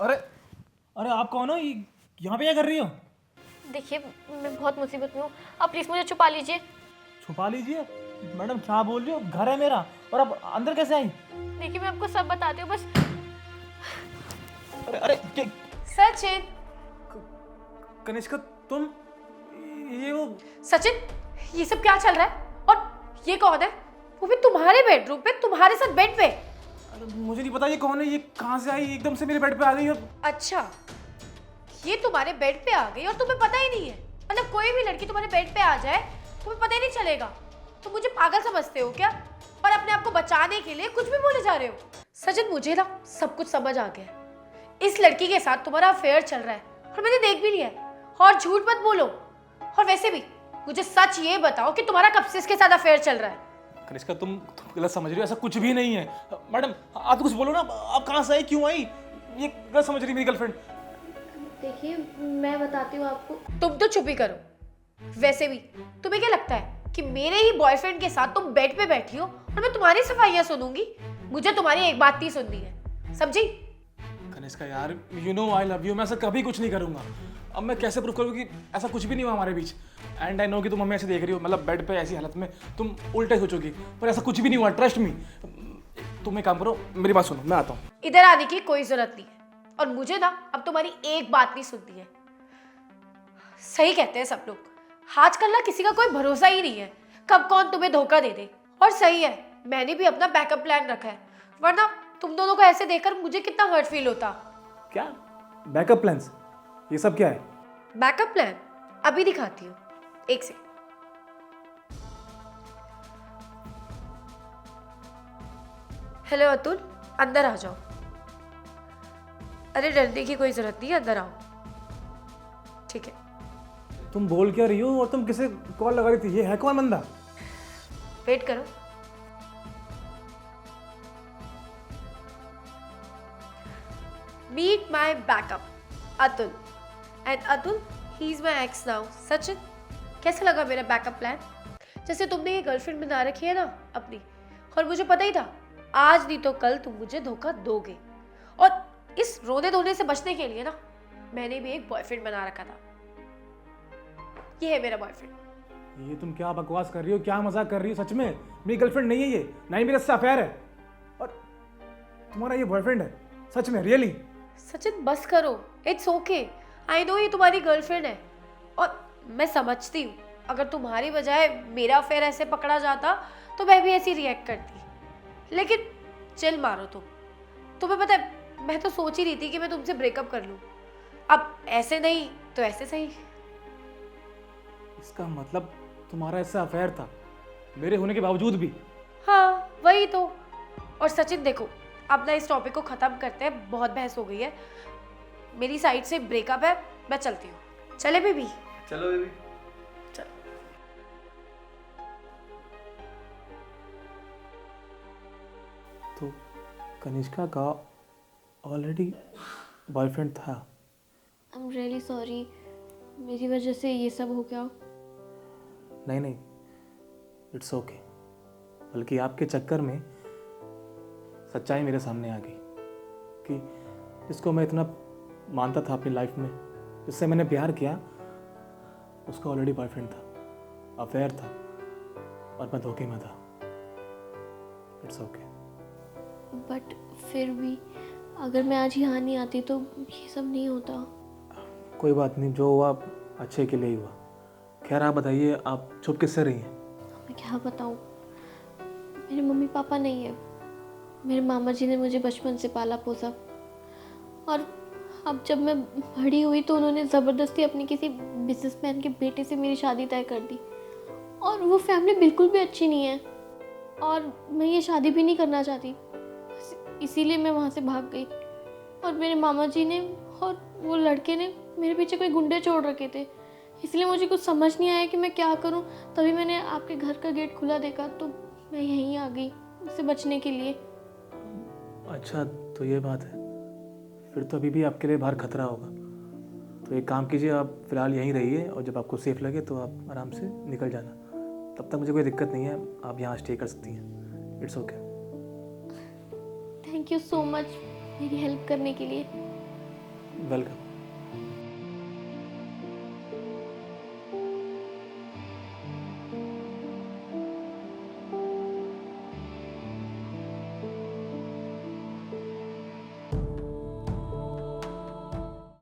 अरे अरे आप कौन हो? यहाँ पे क्या कर रही हो? देखिए मैं बहुत मुसीबत में हूँ, आप प्लीज़ मुझे छुपा लीजिए। छुपा लीजिए? मैडम क्या बोल रही हो? घर है मेरा। और आप अंदर कैसे आई? देखिए मैं आपको सब बताती हूँ बस। अरे अरे सचिन, कनिष्का तुम? ये वो सचिन, ये सब क्या चल रहा है? और ये कौन है? वो भी तुम्हारे बेडरूम पे, तुम्हारे साथ बेड पे। अरे मुझे नहीं पता ये कौन है। ये कहाँ से आई? एकदम से मेरे बेड पे आ गई। और अच्छा, ये तुम्हारे बेड पे आ गई और तुम्हें पता ही नहीं है? मतलब कोई भी लड़की तुम्हारे बेड पे आ जाए तुम्हें पता ही नहीं चलेगा? तुम मुझे पागल समझते हो क्या? और अपने आप को बचाने के लिए कुछ भी बोले जा रहे हो? सचिन, मुझे ना सब कुछ समझ आ गया है। इस लड़की के साथ तुम्हारा अफेयर चल रहा है और मैंने देख भी लिया है। और झूठ मत बोलो। और वैसे भी मुझे सच ये बताओ कि तुम्हारा कब से इसके साथ अफेयर चल रहा है? कनिष्का तुम गलत समझ रही हो। ऐसा कुछ भी नहीं है। मैडम आप तो कुछ बोलो ना। आप कहाँ से आई? क्यों आई? ये गलत समझ रही मेरी गर्लफ्रेंड। देखिए मैं बताती हूँ आपको। तुम तो चुप ही करो। वैसे भी तुम्हें क्या लगता है कि मेरे ही बॉयफ्रेंड के साथ तुम बेड पे बैठी हो और मैं तुम्हारी सफाइयाँ सुनूंगी? मुझे तुम्हारी एक बात नहीं सुननी है, समझी? कनिष्का यार, you know I love you. मैं ऐसा कभी कुछ नहीं करूंगा। अब मैं कैसे प्रूव करूँ कि ऐसा कुछ भी नहीं हुआ हमारे बीच? एंड आई नो कि तुम हमें ऐसे देख रही हो, मतलब बेड पे ऐसी हालत में तुम उल्टे सोचोगी, पर ऐसा कुछ भी नहीं हुआ। Trust me. तुम एक काम करो, मेरी बात सुनो, मैं आता हूँ। इधर आने की कोई जरूरत नहीं है। और मुझे ना अब तुम्हारी एक बात नहीं सुननी है। सही कहते हैं सब लोग, आजकल ना किसी का कोई भरोसा ही नहीं है, कब कौन तुम्हें धोखा दे दे। और सही है, मैंने भी अपना बैकअप प्लान रखा है, वरना तुम दोनों को ऐसे देखकर मुझे कितना हर्ट फील होता। क्या बैकअप प्लान्स? ये सब क्या है? बैकअप प्लान अभी दिखाती हूँ, एक सेकंड। हेलो अतुल, अंदर आ जाओ। अरे डरने की कोई जरूरत नहीं है, अंदर आओ। ठीक है, तुम बोल क्या रही हो? और तुम किसे कॉल लगा रही थी? ये है कौन बंदा? वेट करो। Meet my backup Atul. And Atul, he is my ex now. Sachin, कैसा लगा मेरा बैकअप प्लान? जैसे तुमने ये गर्लफ्रेंड बना रखी है ना अपनी, और मुझे पता ही था आज नहीं तो कल तुम मुझे धोखा दोगे। और इस रोने धोने से बचने के लिए ना मैंने भी एक बॉयफ्रेंड बना रखा था। ये है मेरा बॉयफ्रेंड। ये तुम क्या बकवास कर रही हो? क्या मजाक कर रही हो? सच में मेरी गर्लफ्रेंड नहीं है ये, ना ही मेरे से अफेयर है। और तुम्हारा ये बॉयफ्रेंड है? सच में? रियली? सचिन बस करो, इट्स ओके। आई नो ये तुम्हारी गर्लफ्रेंड है और मैं समझती हूँ अगर तुम्हारी बजाय मेरा अफेयर ऐसे पकड़ा जाता तो मैं भी ऐसी रिएक्ट करती। लेकिन चिल मारो तुम। तुम्हें पता है मैं तो सोच ही रही थी कि मैं तुमसे ब्रेकअप कर लूँ। अब ऐसे नहीं तो ऐसे सही। इसका मतलब तुम्हारा ऐसा अफेयर था मेरे होने के बावजूद भी? हाँ वही तो। और सचिन देखो, अब ना इस टॉपिक को खत्म करते हैं, बहुत बहस हो गई है। मेरी साइड से ब्रेकअप है, मैं चलती हूँ। चले बेबी? चलो बेबी। चलो। तो कनिष्का का ऑलरेडी बॉयफ्रेंड था? आई एम रियली सॉरी, मेरी वजह से ये सब हो गया। नहीं नहीं, इट्स ओके। बल्कि आपके चक्कर में सच्चाई मेरे सामने आ गई कि जिसको मैं इतना मानता था अपनी लाइफ में, जिससे मैंने प्यार किया, उसका ऑलरेडी बॉयफ्रेंड था, अफेयर था, और मैं धोखे में था। It's okay. बट फिर भी अगर मैं आज यहाँ नहीं आती तो ये सब नहीं होता। कोई बात नहीं, जो हुआ अच्छे के लिए ही हुआ। खैर आप बताइए, आप चुप किससे रही हैं? मैं क्या बताऊँ, मेरे मम्मी पापा नहीं है। मेरे मामा जी ने मुझे बचपन से पाला पोसा, और अब जब मैं बड़ी हुई तो उन्होंने ज़बरदस्ती अपनी किसी बिजनेसमैन के बेटे से मेरी शादी तय कर दी। और वो फैमिली बिल्कुल भी अच्छी नहीं है, और मैं ये शादी भी नहीं करना चाहती, इसीलिए मैं वहाँ से भाग गई। और मेरे मामा जी ने और वो लड़के ने मेरे पीछे कोई गुंडे छोड़ रखे थे, इसलिए मुझे कुछ समझ नहीं आया कि मैं क्या करूं। तभी मैंने आपके घर का गेट खुला देखा तो मैं यहीं आ गई उससे बचने के लिए। अच्छा तो ये बात है। फिर तो अभी भी आपके लिए बाहर खतरा होगा। तो एक काम कीजिए, आप फिलहाल यहीं रहिए, और जब आपको सेफ लगे तो आप आराम से निकल जाना। तब तक मुझे कोई दिक्कत नहीं है, आप यहाँ स्टे कर सकती हैं। It's okay. Thank you so much मेरी हेल्प करने के लिए। वेलकम।